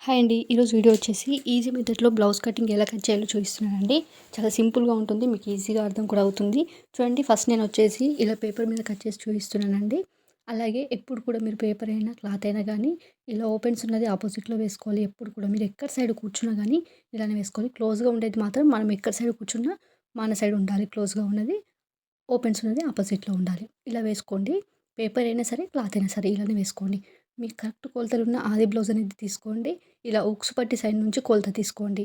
Hi అండి. ఈరోజు video వచ్చేసి ఈజీ మెథడ్‌లో బ్లౌజ్ కటింగ్ ఎలా కట్ చేయాలో చూపిస్తున్నానండి. చాలా సింపుల్‌గా ఉంటుంది. మీకు ఈజీగా అర్థం కూడా అవుతుంది. చూడండి, ఫస్ట్ నేను వచ్చేసి ఇలా పేపర్ మీద కట్ చేసి చూపిస్తున్నానండి. అలాగే ఎప్పుడు కూడా మీరు పేపర్ అయినా, క్లాత్ అయినా గానీ ఇలా ఓపెన్స్ ఉన్నది ఆపోజిట్‌లో వేసుకోవాలి. ఎప్పుడు కూడా మీరు ఎక్కడ సైడ్ కూర్చున్నా గానీ ఇలానే వేసుకోవాలి. క్లోజ్‌గా ఉండేది మాత్రం మనం ఎక్కడ సైడ్ కూర్చున్నా మన సైడ్ ఉండాలి. క్లోజ్‌గా ఉన్నది, ఓపెన్స్ ఉన్నది ఆపోజిట్‌లో ఉండాలి. ఇలా వేసుకోండి. పేపర్ అయినా సరే, క్లాత్ అయినా సరే ఇలానే వేసుకోండి. మీకు కరెక్ట్ కొలతలున్న ఆది బ్లౌజ్ అనేది తీసుకోండి. ఇలా ఉక్స్ పట్టి సైడ్ నుంచి కొలత తీసుకోండి.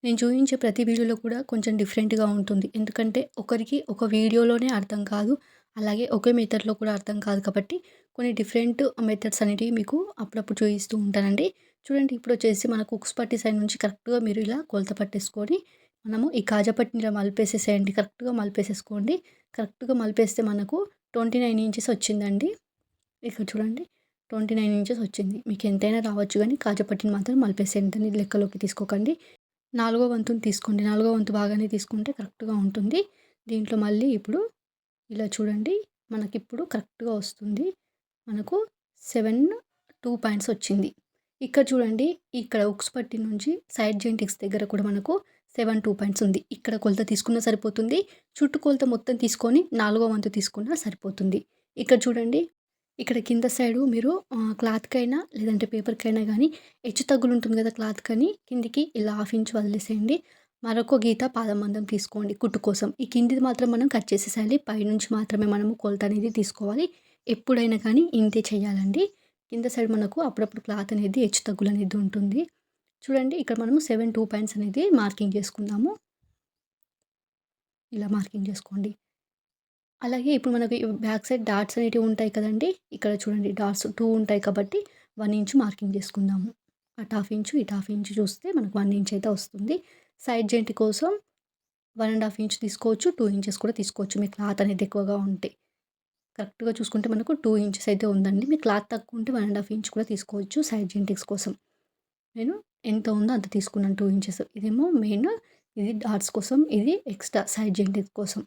నేను చూయించే ప్రతి వీడియోలో కూడా కొంచెం డిఫరెంట్‌గా ఉంటుంది. ఎందుకంటే ఒకరికి ఒక వీడియోలోనే అర్థం కాదు. అలాగే ఒకే మెథడ్‌లో కూడా అర్థం కాదు కాబట్టి కొన్ని డిఫరెంట్ మెథడ్స్ అనేటివి మీకు అప్పుడప్పుడు చూయిస్తూ ఉంటానండి. చూడండి, ఇప్పుడొచ్చేసి మనకు ఉక్స్ పట్టి సైడ్ నుంచి కరెక్ట్‌గా మీరు ఇలా కొలత పట్టేసుకొని మనము ఈ కాజా పట్టిని ఇలా మలిపేసేసేయండి. కరెక్ట్‌గా మలిపేసేసుకోండి. కరెక్ట్‌గా మలిపేస్తే మనకు 29 ఇంచెస్ వచ్చిందండి. ఇక్కడ చూడండి, 29 ఇంచెస్ వచ్చింది. మీకు ఎంతైనా రావచ్చు గానీ కాజా పట్టిని మాత్రం మలిపేసేయండి. దాన్ని లెక్కలోకి తీసుకోకండి. నాలుగో వంతుని తీసుకోండి. నాలుగో వంతు భాగాన్ని తీసుకుంటే కరెక్ట్‌గా ఉంటుంది. దీంట్లో మళ్ళీ ఇప్పుడు ఇలా చూడండి, మనకిప్పుడు కరెక్ట్‌గా వస్తుంది. మనకు 7 2 పాయింట్స్ వచ్చింది. ఇక్కడ చూడండి, ఇక్కడ ఉక్స్ పట్టి నుంచి సైడ్ జాయింట్ దగ్గర కూడా మనకు 7 2 పాయింట్స్ ఉంది. ఇక్కడ కొలత తీసుకున్నా సరిపోతుంది. చుట్టూ కొలత మొత్తం తీసుకొని నాలుగో వంతు తీసుకున్నా సరిపోతుంది. ఇక్కడ చూడండి, ఇక్కడ కింద సైడు మీరు క్లాత్‌కైనా లేదంటే పేపర్‌కైనా గానీ హెచ్చు తగ్గులుంటుంది గదా క్లాత్‌కని, కిందికి ఇలా హాఫ్ ఇంచ్ వదిలేసేయండి. మరొక గీత పాదం మందం తీసుకోండి కుట్టు కోసం. ఈ కిందిది మాత్రం మనం కట్ చేసేసేయాలి. పైనుంచి మాత్రమే మనము కొలత అనేది తీసుకోవాలి. ఎప్పుడైనా కానీ ఇంతే చేయాలండి. కింద సైడ్ మనకు అప్పుడప్పుడు క్లాత్ అనేది హెచ్చు తగ్గులనేది ఉంటుంది. చూడండి, ఇక్కడ మనము 7 2 పాయింట్స్ అనేది మార్కింగ్ చేసుకుందాము. ఇలా మార్కింగ్ చేసుకోండి. అలాగే ఇప్పుడు మనకి బ్యాక్ సైడ్ డాట్స్ అనేటివి ఉంటాయి కదండీ! ఇక్కడ చూడండి, డాట్స్ 2 ఉంటాయి కాబట్టి 1 ఇంచ్ మార్కింగ్ చేసుకుందాము. అటు హాఫ్ ఇంచు, ఇటు హాఫ్ ఇంచు చూస్తే మనకు 1 ఇంచ్ అయితే వస్తుంది. సైడ్ జాయింట్ కోసం 1 ½ ఇంచ్ తీసుకోవచ్చు. 2 ఇంచెస్ కూడా తీసుకోవచ్చు. మీ క్లాత్ అనేది ఎక్కువగా ఉంటే. కరెక్ట్‌గా చూసుకుంటే మనకు 2 ఇంచెస్ అయితే ఉందండి. మీ క్లాత్ తక్కువ ఉంటే 1 ½ ఇంచ్ కూడా తీసుకోవచ్చు సైడ్ జాయింటింగ్స్ కోసం. నేను ఎంత ఉందో అంత తీసుకున్నాను, 2 ఇంచెస్. ఇదేమో మెయిన్, ఇది డాట్స్ కోసం, ఇది ఎక్స్‌ట్రా సైడ్ జాయింటింగ్ కోసం.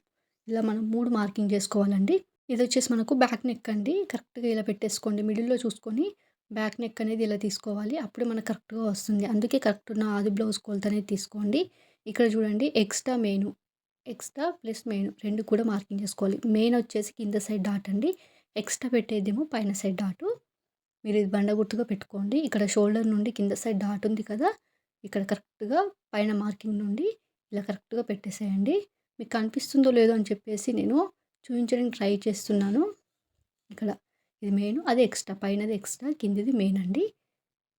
ఇలా మనం 3 మార్కింగ్ చేసుకోవాలండి. ఇదొచ్చేసి మనకు బ్యాక్ నెక్ అండి. కరెక్ట్‌గా ఇలా పెట్టేసుకోండి. మిడిల్‌లో చూసుకొని బ్యాక్ నెక్ అనేది ఇలా తీసుకోవాలి. అప్పుడే మనకు కరెక్ట్‌గా వస్తుంది. అందుకే కరెక్ట్ ఉన్న ఆది బ్లౌజ్ కొలత అనేది తీసుకోండి. ఇక్కడ చూడండి, extra main, extra plus main 2 కూడా మార్కింగ్ చేసుకోవాలి. మెయిన్ వచ్చేసి కింద సైడ్ డాట్ అండి. ఎక్స్ట్రా పెట్టేదేమో పైన సైడ్ డాటు. మీరు ఇది బండ గుర్తుగా పెట్టుకోండి. ఇక్కడ షోల్డర్ నుండి కింద సైడ్ డాట్ ఉంది కదా! ఇక్కడ కరెక్ట్‌గా పైన మార్కింగ్ నుండి ఇలా కరెక్ట్‌గా పెట్టేసేయండి. మీకు కనిపిస్తుందో లేదో అని చెప్పేసి నేను చూయించడానికి ట్రై చేస్తున్నాను. ఇక్కడ ఇది మెయిన్, అది ఎక్స్ట్రా. పైనది ఎక్స్ట్రా, కిందిది మెయిన్ అండి.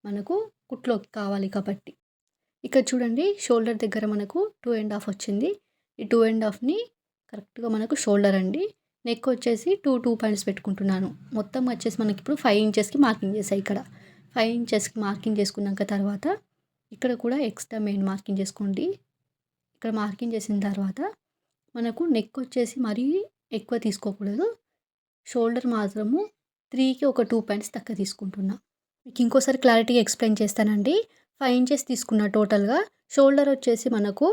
మనకు కుట్లోకి కావాలి కాబట్టి. ఇక్కడ చూడండి, షోల్డర్ దగ్గర మనకు 2 ½ వచ్చింది. ఈ 2 ½ కరెక్ట్‌గా మనకు షోల్డర్ అండి. నెక్ వచ్చేసి 2 పాయింట్స్ పెట్టుకుంటున్నాను. మొత్తం వచ్చేసి మనకిప్పుడు 5 ఇంచెస్‌కి మార్కింగ్ చేశా ఇక్కడ. 5 ఇంచెస్‌కి మార్కింగ్ చేసుకున్నాక తర్వాత ఇక్కడ కూడా ఎక్స్ట్రా మెయిన్ మార్కింగ్ చేసుకోండి. ఇక్కడ మార్కింగ్ చేసిన తర్వాత మనకు నెక్ వచ్చేసి మరీ ఎక్కువ తీసుకోకూడదు. షోల్డర్ మాత్రము 3కి ఒక 2 పాయింట్స్ తక్కువ తీసుకుంటున్నా. మీకు ఇంకోసారి క్లారిటీగా ఎక్స్‌ప్లెయిన్ చేస్తానండి. 5 ఇంచెస్ తీసుకున్న టోటల్‌గా. షోల్డర్ వచ్చేసి మనకు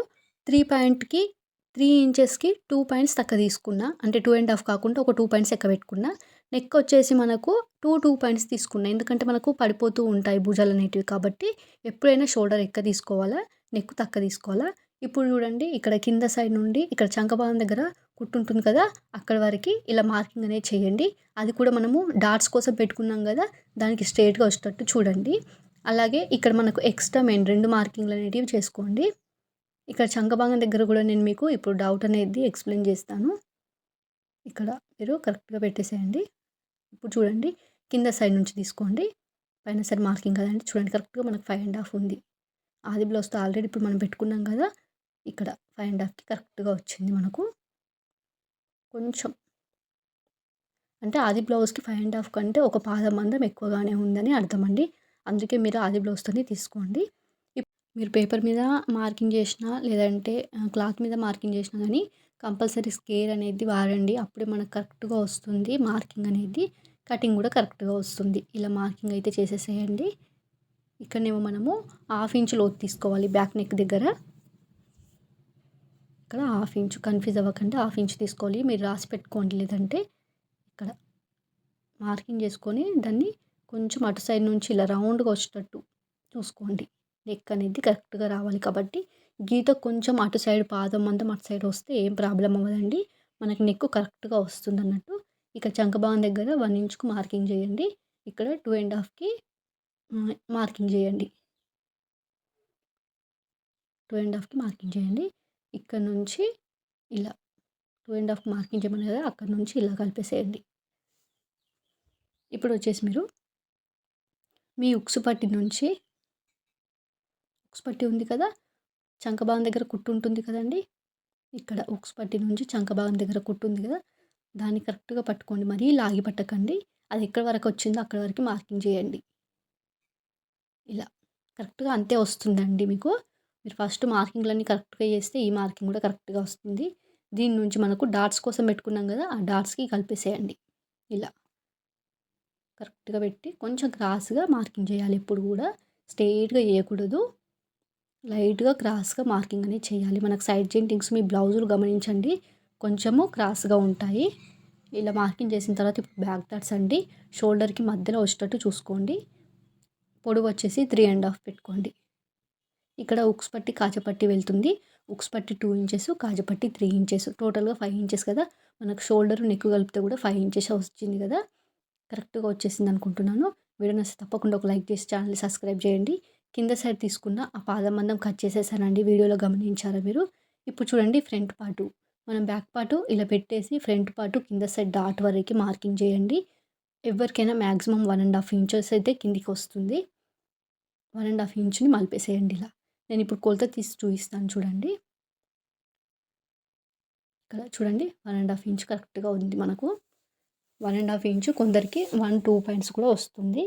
3 ఇంచెస్‌కి 2 పాయింట్స్ తక్కువ తీసుకున్నా. అంటే 2 ½ కాకుండా ఒక 2 పాయింట్స్ ఎక్కువ పెట్టుకున్నా. నెక్ వచ్చేసి మనకు 2 పాయింట్స్ తీసుకున్నా. ఎందుకంటే మనకు పడిపోతూ ఉంటాయి భుజాలనేటివి కాబట్టి ఎప్పుడైనా షోల్డర్ ఎక్కువ తీసుకోవాలా, నెక్ తక్కువ తీసుకోవాలా. ఇప్పుడు చూడండి, ఇక్కడ కింద సైడ్ నుండి ఇక్కడ చంక భాగం దగ్గర కుట్టు ఉంటుంది కదా! అక్కడి వరకి ఇలా మార్కింగ్ అనేది చేయండి. అది కూడా మనము డాట్స్ కోసం పెట్టుకున్నాం కదా! దానికి స్ట్రెయిట్‌గా వచ్చేటట్టు చూడండి. అలాగే ఇక్కడ మనకు ఎక్స్ట్రా మెయిన్ 2 మార్కింగ్‌లు అనేటివి చేసుకోండి. ఇక్కడ చంక భాగం దగ్గర కూడా నేను మీకు ఇప్పుడు డౌట్ అనేది ఎక్స్‌ప్లెయిన్ చేస్తాను. ఇక్కడ మీరు కరెక్ట్‌గా పెట్టేసేయండి. ఇప్పుడు చూడండి, కింద సైడ్ నుంచి తీసుకోండి. పైన సైడ్ మార్కింగ్ కదండీ! చూడండి, కరెక్ట్‌గా మనకు 5 ½ ఉంది. ఆది బ్లౌజ్‌తో ఆల్రెడీ ఇప్పుడు మనం పెట్టుకున్నాం కదా! ఇక్కడ 5 ½ కరెక్ట్‌గా వచ్చింది మనకు. కొంచెం అంటే ఆది బ్లౌజ్‌కి 5 ½ కంటే ఒక పాదం మందం ఎక్కువగానే ఉందని అర్థమండి. అందుకే మీరు ఆది బ్లౌజ్‌తోనే తీసుకోండి. మీరు పేపర్ మీద మార్కింగ్ చేసినా లేదంటే క్లాత్ మీద మార్కింగ్ చేసినా గానీ కంపల్సరీ స్కేల్ అనేది వాడండి. అప్పుడే మనకు కరెక్ట్‌గా వస్తుంది మార్కింగ్ అనేది. కటింగ్ కూడా కరెక్ట్‌గా వస్తుంది. ఇలా మార్కింగ్ అయితే చేసేసేయండి. ఇక్కడనేమో మనము హాఫ్ ఇంచ్ లోతు తీసుకోవాలి బ్యాక్ నెక్ దగ్గర. ఇక్కడ హాఫ్ ఇంచ్, కన్‌ఫ్యూజ్ అవ్వకండి. హాఫ్ ఇంచ్ తీసుకోవాలి. మీరు రాసి పెట్టుకోండి, లేదంటే ఇక్కడ మార్కింగ్ చేసుకొని దాన్ని కొంచెం అటు సైడ్ నుంచి ఇలా రౌండ్‌గా వచ్చేటట్టు చూసుకోండి. నెక్ అనేది కరెక్ట్‌గా రావాలి కాబట్టి గీత కొంచెం అటు సైడ్ పాదం మందం అటు సైడ్ వస్తే ఏం ప్రాబ్లమ్ అవ్వదండి. మనకి నెక్ కరెక్ట్‌గా వస్తుందన్నట్టు. ఇక చంక భాగం దగ్గర 1 ఇంచ్‌కు మార్కింగ్ చేయండి. ఇక్కడ 2 మార్కింగ్ చేయండి. 2 మార్కింగ్ చేయండి. ఇక్కడ నుంచి ఇలా 2 మార్కింగ్ చేయమన్నా కదా! అక్కడి నుంచి ఇలా కలిపేసేయండి. ఇప్పుడొచ్చేసి మీరు మీ ఉక్సు పట్టి నుంచి ఉక్సు పట్టి ఉంది కదా! చంక భాగం దగ్గర కుట్టు ఉంటుంది కదండీ! ఇక్కడ ఉక్సు పట్టి నుంచి చంక భాగం దగ్గర కుట్టు ఉంది కదా! దాన్ని కరెక్ట్‌గా పట్టుకోండి. మరీ లాగి పట్టకండి. అది ఎక్కడి వరకు వచ్చిందో అక్కడి వరకు మార్కింగ్ చేయండి. ఇలా కరెక్ట్‌గా అంతే వస్తుందండి మీకు. మీరు ఫస్ట్ మార్కింగ్‌లన్నీ కరెక్ట్‌గా చేస్తే ఈ మార్కింగ్ కూడా కరెక్ట్‌గా వస్తుంది. దీని నుంచి మనకు డాట్స్ కోసం పెట్టుకున్నాం కదా! ఆ డాట్స్‌కి కలిపేసేయండి. ఇలా కరెక్ట్‌గా పెట్టి కొంచెం క్రాస్‌గా మార్కింగ్ చేయాలి ఎప్పుడు కూడా. స్ట్రెయిట్‌గా చేయకూడదు. లైట్‌గా క్రాస్‌గా మార్కింగ్ అనేది చేయాలి. మనకు సైడ్ చెయింటింగ్స్ మీ బ్లౌజులు గమనించండి. కొంచెము క్రాస్‌గా ఉంటాయి. ఇలా మార్కింగ్ చేసిన తర్వాత ఇప్పుడు బ్యాక్ డాట్స్ అండి. షోల్డర్‌కి మధ్యలో వచ్చేటట్టు చూసుకోండి. పొడవు వచ్చేసి 3½ పెట్టుకోండి. ఇక్కడ ఉక్స్ పట్టి, కాజపట్టి వెళ్తుంది. ఉక్స్ పట్టి 2 ఇంచెస్, కాజపట్టి 3 ఇంచెస్. టోటల్‌గా 5 ఇంచెస్ కదా! మనకు షోల్డర్, నెక్ కలిపితే కూడా 5 ఇంచెస్ వచ్చింది కదా! కరెక్ట్‌గా వచ్చేసింది అనుకుంటున్నాను. వీడియో నచ్చితే తప్పకుండా ఒక లైక్ చేసి ఛానల్‌ని సబ్స్క్రైబ్ చేయండి. కింద సైడ్ తీసుకున్న ఆ పాదం మందం కట్ చేసేసానండి. వీడియోలో గమనించారా మీరు? ఇప్పుడు చూడండి ఫ్రంట్ పార్టు. మనం బ్యాక్ పార్టు ఇలా పెట్టేసి ఫ్రంట్ పార్టు కింద సైడ్ డాట్ వరకి మార్కింగ్ చేయండి. ఎవరికైనా మాక్సిమం 1½ ఇంచెస్ అయితే కిందికి వస్తుంది. 1½ ఇంచుని మలిపేసేయండి ఇలా. నేను ఇప్పుడు కొలత తీసి చూపిస్తాను చూడండి. ఇక్కడ చూడండి 1½ ఇంచ్ కరెక్ట్‌గా ఉంది మనకు. 1½ ఇంచు కొందరికి 1, 2 పాయింట్స్ కూడా వస్తుంది.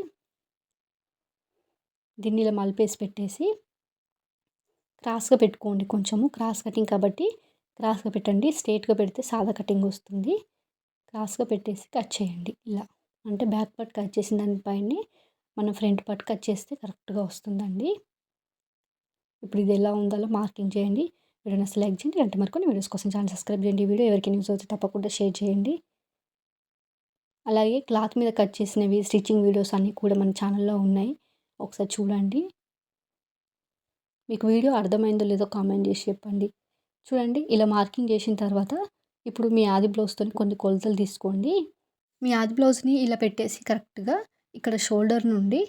దీన్ని ఇలా మలిపేసి పెట్టేసి క్రాస్‌గా పెట్టుకోండి కొంచెము. క్రాస్ కటింగ్ కాబట్టి క్రాస్‌గా పెట్టండి. స్ట్రెయిట్‌గా పెడితే సాదా కటింగ్ వస్తుంది. క్రాస్‌గా పెట్టేసి కట్ చేయండి ఇలా. అంటే బ్యాక్ పార్ట్ కట్ చేసిన దాని పైనే మనం ఫ్రంట్ పార్ట్ కట్ చేస్తే కరెక్ట్‌గా వస్తుందండి. ఇప్పుడు ఇది ఎలా ఉందో అలా మార్కింగ్ చేయండి. వీడియో నచ్చితే లైక్ చేయండి. ఇలాంటి మరికొన్ని వీడియోస్ కోసం ఛానల్ సబ్స్క్రైబ్ చేయండి. ఈ వీడియో ఎవరికైనా యూజ్ అవుతే తప్పకుండా షేర్ చేయండి. అలాగే క్లాత్ మీద కట్ చేసినవి స్టిచ్చింగ్ వీడియోస్ అన్నీ కూడా మన ఛానల్‌లో ఉన్నాయి. ఒకసారి చూడండి. మీకు వీడియో అర్థమైందో లేదో కామెంట్ చేసి చెప్పండి. చూడండి ఇలా మార్కింగ్ చేసిన తర్వాత ఇప్పుడు మీ ఆది బ్లౌజ్‌తోని కొన్ని కొలతలు తీసుకోండి. మీ ఆది బ్లౌజ్‌ని ఇలా పెట్టేసి కరెక్ట్‌గా ఇక్కడ షోల్డర్ నుండి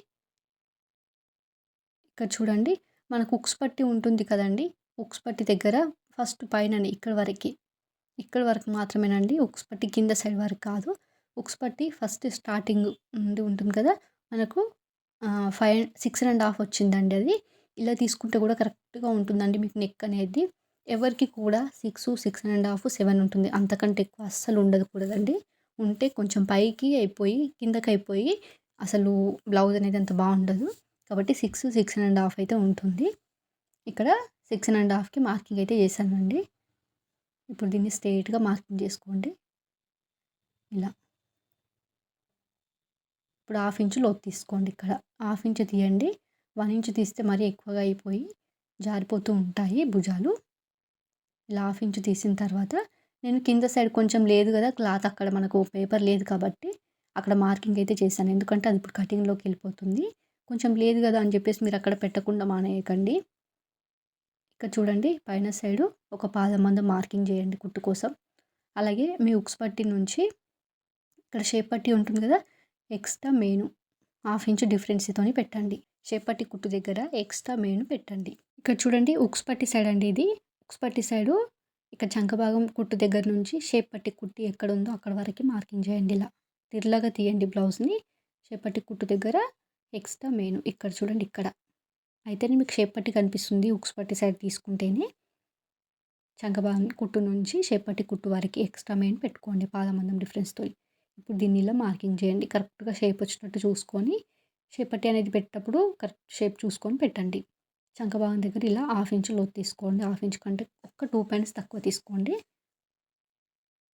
ఇక్కడ చూడండి మనకు ఉక్స్ పట్టి ఉంటుంది కదండీ! ఉక్స్ పట్టి దగ్గర ఫస్ట్ పైననే ఇక్కడి వరకు మాత్రమేనండి. ఉక్స్ పట్టి కింద సైడ్ వరకు కాదు. ఉక్స్ పట్టి ఫస్ట్ స్టార్టింగ్ నుండి ఉంటుంది కదా! మనకు 6½ వచ్చిందండి అది. ఇలా తీసుకుంటే కూడా కరెక్ట్‌గా ఉంటుందండి మీకు నెక్ అనేది. ఎవరికి కూడా 6, 6½ 7 ఉంటుంది. అంతకంటే ఎక్కువ అస్సలు ఉండకూడదండి. ఉంటే కొంచెం పైకి అయిపోయి, కిందకి అయిపోయి అసలు బ్లౌజ్ అనేది అంత బాగుండదు. కాబట్టి 6, 6½ అయితే ఉంటుంది. ఇక్కడ 6½కి మార్కింగ్ అయితే చేశానండి. ఇప్పుడు దీన్ని స్ట్రెయిట్‌గా మార్కింగ్ చేసుకోండి. ఇలా. ఇప్పుడు 1/2 ఇంచు లోతు తీసుకోండి ఇక్కడ. 1/2 ఇంచు తీయండి. 1 ఇంచు తీస్తే మరీ ఎక్కువగా అయిపోయి జారిపోతూ ఉంటాయి భుజాలు. ఇలా 1/2 ఇంచు తీసిన తర్వాత నేను కింద సైడ్ కొంచెం లేదు కదా! క్లాత్ అక్కడ మనకు పేపర్ లేదు కాబట్టి అక్కడ మార్కింగ్ అయితే చేశాను. ఎందుకంటే అది ఇప్పుడు కటింగ్‌లోకి వెళ్ళిపోతుంది. కొంచెం లేదు కదా అని చెప్పేసి మీరు అక్కడ పెట్టకుండా మానేయకండి. ఇక్కడ చూడండి పైన సైడు ఒక పాదం మందం మార్కింగ్ చేయండి కుట్టు కోసం. అలాగే మీ ఉక్స్ పట్టి నుంచి ఇక్కడ షేప్ పట్టి ఉంటుంది కదా! ఎక్స్ట్రా మెయిను 1/2 ఇంచు డిఫరెన్స్‌తోని పెట్టండి. షేప్ పట్టి కుట్టు దగ్గర ఎక్స్ట్రా మెయిన్ పెట్టండి. ఇక్కడ చూడండి ఉక్స్ పట్టి సైడ్ అండి ఇది. ఉక్స్ పట్టి సైడు ఇక్కడ చంక భాగం కుట్టు దగ్గర నుంచి షేప్ పట్టి కుట్టి ఎక్కడుందో అక్కడ వరకి మార్కింగ్ చేయండి ఇలా. తిర్లాగా తీయండి బ్లౌజ్‌ని. షేప్ పట్టి కుట్టు దగ్గర ఎక్స్ట్రా మెయిన్ ఇక్కడ చూడండి ఇక్కడ. అయితేనే మీకు షేప్ పట్టి కనిపిస్తుంది ఉక్స్ పట్టి సైడ్ తీసుకుంటేనే. చంక భాగం కుట్టు నుంచి షేప్ పట్టి కుట్టు వరకి ఎక్స్ట్రా మెయిన్ పెట్టుకోండి పాదమందం డిఫరెన్స్‌తోని. ఇప్పుడు దీన్ని ఇలా మార్కింగ్ చేయండి. కరెక్ట్‌గా షేప్ వచ్చేటట్టు చూసుకొని షేప్ పట్టి అనేది పెట్టేటప్పుడు కరెక్ట్ షేప్ చూసుకొని పెట్టండి. చంక భాగం దగ్గర ఇలా 1/2 ఇంచు లోతు తీసుకోండి. 1/2 ఇంచు కంటే ఒక 2 పాయింట్స్ తక్కువ తీసుకోండి.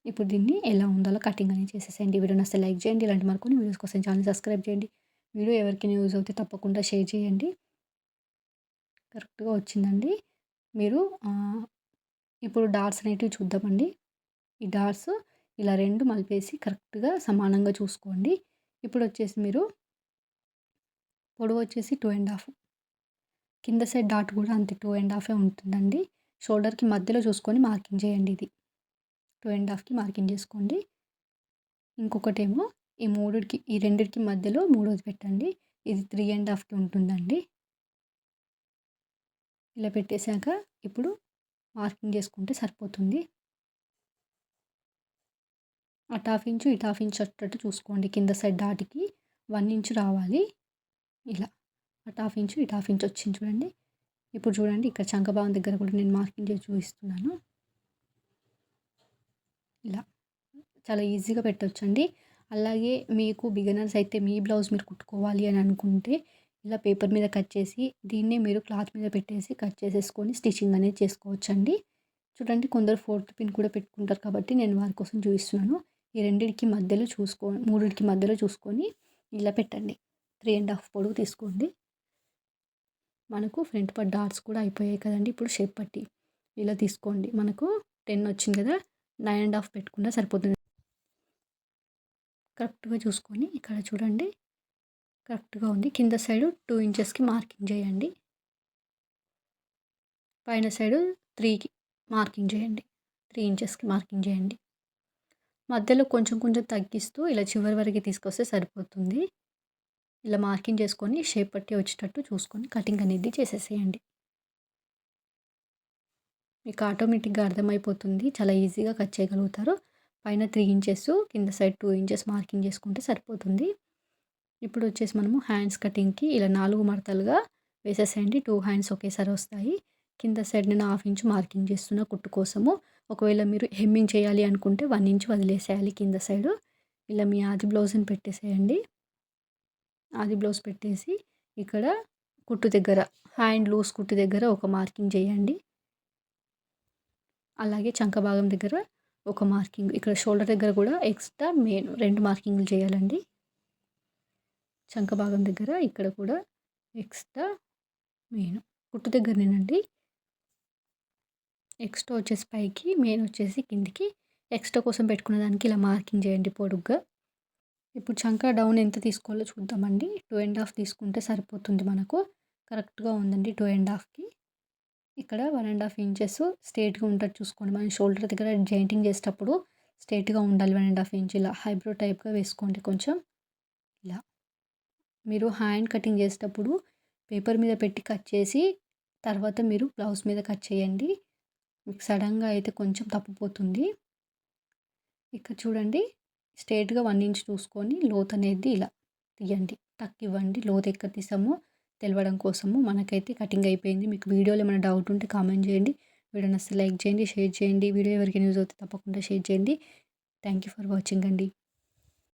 ఇప్పుడు దీన్ని ఎలా ఉందో అలా కటింగ్ అనేది చేసేసేయండి. వీడియో నచ్చితే లైక్ చేయండి. ఇలాంటి మరికొన్ని వీడియోస్ కోసం ఛానల్ సబ్స్క్రైబ్ చేయండి. వీడియో ఎవరికైనా యూజ్ అవుతే తప్పకుండా షేర్ చేయండి. కరెక్ట్‌గా వచ్చిందండి. మీరు ఇప్పుడు డాట్స్ అనేటివి చూద్దామండి. ఈ డాట్స్ ఇలా 2 మలిపేసి కరెక్ట్‌గా సమానంగా చూసుకోండి. ఇప్పుడొచ్చేసి మీరు పొడవొచ్చేసి 2½ కింద సైడ్ డాట్ కూడా అంతే 2.5 ఉంటుందండి. షోల్డర్‌కి మధ్యలో చూసుకొని మార్కింగ్ చేయండి ఇది. 2.5కి మార్కింగ్ చేసుకోండి. ఇంకొకటేమో ఈ రెండిటికి మధ్యలో మూడోది పెట్టండి. ఇది 3.5కి ఉంటుందండి. ఇలా పెట్టేసాక ఇప్పుడు మార్కింగ్ చేసుకుంటే సరిపోతుంది. అటు హాఫ్ ఇంచు, ఇటు హాఫ్ ఇంచు వచ్చేటట్టు చూసుకోండి. కింద సైడ్ డాట్‌కి 1 ఇంచ్ రావాలి. ఇలా అటు హాఫ్ ఇంచు, ఇటు హాఫ్ ఇంచ్ వచ్చింది చూడండి. ఇప్పుడు చూడండి ఇక్కడ చంక భాగం దగ్గర కూడా నేను మార్కింగ్ చేసి చూపిస్తున్నాను. ఇలా చాలా ఈజీగా పెట్టొచ్చండి. అలాగే మీకు బిగినర్స్ అయితే మీ బ్లౌజ్ మీరు కుట్టుకోవాలి అని అనుకుంటే ఇలా పేపర్ మీద కట్ చేసి దీన్నే మీరు క్లాత్ మీద పెట్టేసి కట్ చేసేసుకొని స్టిచ్చింగ్ అనేది చేసుకోవచ్చండి. చూడండి కొందరు 4th పిన్ కూడా పెట్టుకుంటారు కాబట్టి నేను వారి కోసం చూపిస్తున్నాను. ఈ రెండిటికి మధ్యలో మూడిటికి మధ్యలో చూసుకొని ఇలా పెట్టండి. 3.5 పొడుగు తీసుకోండి. మనకు ఫ్రంట్ పార్ట్ డాట్స్ కూడా అయిపోయాయి కదండీ! ఇప్పుడు షేప్ పట్టి ఇలా తీసుకోండి. మనకు 10 వచ్చింది కదా! 9.5 పెట్టుకున్నా సరిపోతుంది. కరెక్ట్‌గా చూసుకొని ఇక్కడ చూడండి కరెక్ట్‌గా ఉంది. కింద సైడు 2 ఇంచెస్‌కి మార్కింగ్ చేయండి. పైన సైడు 3కి మార్కింగ్ చేయండి. 3 ఇంచెస్‌కి మార్కింగ్ చేయండి. మధ్యలో కొంచెం కొంచెం తగ్గిస్తూ ఇలా చివరి వరకు తీసుకొస్తే సరిపోతుంది. ఇలా మార్కింగ్ చేసుకొని షేప్ పట్టి వచ్చేటట్టు చూసుకొని కటింగ్ అనేది చేసేసేయండి. మీకు ఆటోమేటిక్‌గా అర్థమైపోతుంది. చాలా ఈజీగా కట్ చేయగలుగుతారు. పైన 3 ఇంచెస్ కింద సైడ్ 2 ఇంచెస్ మార్కింగ్ చేసుకుంటే సరిపోతుంది. ఇప్పుడు వచ్చేసి మనము హ్యాండ్స్ కటింగ్‌కి ఇలా 4 మడతలుగా వేసేసేయండి. 2 హ్యాండ్స్ ఒకేసారి వస్తాయి. కింద సైడ్ నేను హాఫ్ ఇంచ్ మార్కింగ్ చేస్తున్న కుట్టు కోసము. ఒకవేళ మీరు హెమ్మింగ్ చేయాలి అనుకుంటే 1 ఇంచ్ వదిలేసేయాలి కింద సైడు. ఇలా మీ ఆది బ్లౌజ్‌ని పెట్టేసేయండి. ఆది బ్లౌజ్ పెట్టేసి ఇక్కడ కుట్టు దగ్గర హ్యాండ్ లూజ్ కుట్టు దగ్గర ఒక మార్కింగ్ చేయండి. అలాగే చంక భాగం దగ్గర ఒక మార్కింగ్. ఇక్కడ షోల్డర్ దగ్గర కూడా ఎక్స్ట్రా మెయిన్ 2 మార్కింగ్‌లు చేయాలండి. చంక భాగం దగ్గర ఇక్కడ కూడా ఎక్స్ట్రా మెయిన్ కుట్టు దగ్గరనేనండి. ఎక్స్ట్రా వచ్చేసి పైకి, మెయిన్ వచ్చేసి కిందికి. ఎక్స్ట్రా కోసం పెట్టుకున్న దానికి ఇలా మార్కింగ్ చేయండి పొడుగ్గా. ఇప్పుడు చంక డౌన్ ఎంత తీసుకోవాలో చూద్దామండి. 2.5 తీసుకుంటే సరిపోతుంది మనకు. కరెక్ట్‌గా ఉందండి 2.5కి. ఇక్కడ 1.5 ఇంచెస్ స్ట్రెయిట్‌గా ఉండేటట్టు చూసుకోండి. మనం షోల్డర్ దగ్గర జాయింటింగ్ చేసేటప్పుడు స్ట్రెయిట్‌గా ఉండాలి 1.5 ఇంచ్. ఇలా హైబ్రో టైప్‌గా వేసుకోండి కొంచెం. ఇలా మీరు హ్యాండ్ కటింగ్ చేసేటప్పుడు పేపర్ మీద పెట్టి కట్ చేసి తర్వాత మీరు బ్లౌజ్ మీద కట్ చేయండి. మీకు సడన్గా అయితే కొంచెం తప్పిపోతుంది. ఇక్కడ చూడండి స్ట్రెయిట్‌గా 1 ఇంచ్ చూసుకొని లోత్ అనేది ఇలా తీయండి. టక్ ఇవ్వండి. లోతు ఎక్కడ తీసామో తెలవడం కోసము. మనకైతే కటింగ్ అయిపోయింది. మీకు వీడియోలో ఏమైనా డౌట్ ఉంటే కామెంట్ చేయండి. వీడియో నచ్చితే లైక్ చేయండి, షేర్ చేయండి. వీడియో ఎవరికైనా యూజ్ అవుతే తప్పకుండా షేర్ చేయండి. థ్యాంక్ యూ ఫర్ వాచింగ్ అండి.